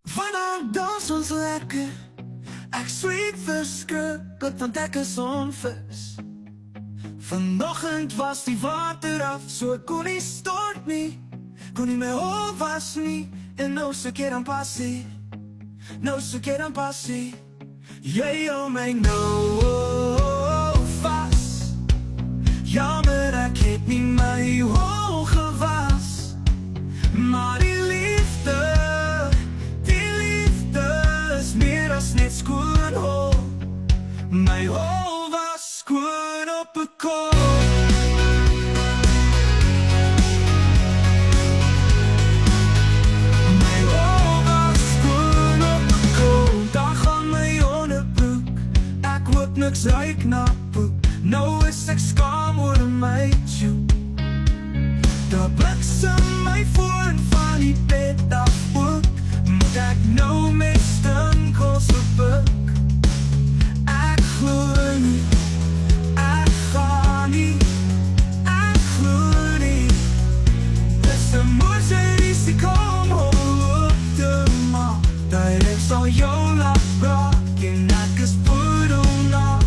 Vanavond dans ons lekker. Ek sweet verskrikkelijk van dekkers onvis. Vanoggend was die water af, so ek kon nie stort nie. Kon nie meer hol was nie. En nou soek jy dan passie. Nou soek jy dan passie. Jy hou my nou vas. Jammer ek het nie my hol gewas. Maar die liefde is meer as net skoon hol. My hol was skoon op 'n kol. My hol was skoon op 'n kol. Daar gaan my onderbroek. Ek hoop niks ruik na poep. Nou is ek skaam oor my tjoe. Daar bliksem my voor van die bed af ook. Moet ek nou met stinkels op ek glo nie, ek ga nie, ek glo nie. Dis 'n moeite risiko om op te maak. Dat ek sal jou laat raak en ek is poedel na.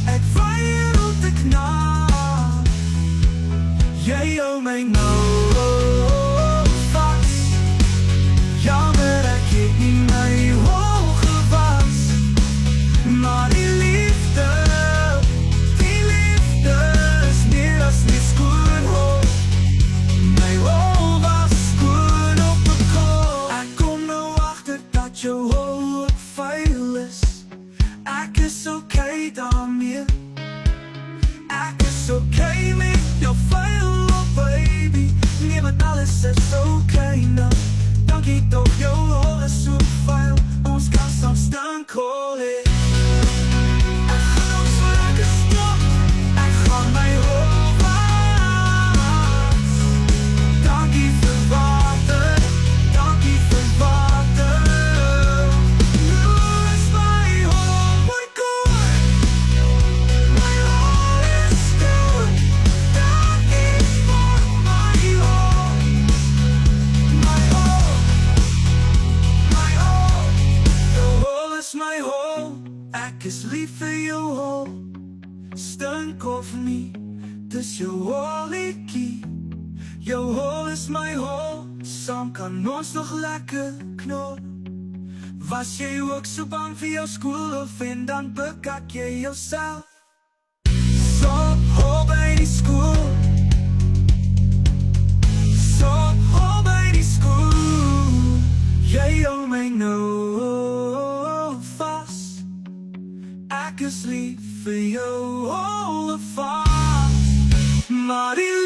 Ek weier om te knaak. Jy hou my nou vas. Jammer ek het nie my hol gewas. Maar die liefde is meer as net skoon hol. My hol was skoon op 'n kol. Ek kom nou agter dat jou hol ook vuil is. Ek is okay daarmee. Ek is okay met jou vuil op, baby. Nee, want alles is okay nou. Dankie toch, jou hol is so vuil. Ons kan soms stinkhol hê. Ek gaan ook so lekker stop. Ek gaan my hol was. Dankie vir water. Dankie vir water. Nu is my hol mooi koor. My hol is skoon. Dankie vir my hol. My hol. Jou hol is my hol. Ek is lief vir jou hol. Stink of nie, dis jou holletjie. Jou hol is my hol. Saam kan ons nog lekker knol. Was jy ook so bang vir jou skool of en dan bekak jy jouself? So hol by die skool. So hol by die skool. Jy hou my nou vas. Ek is lief vir jou hol vas. Maar die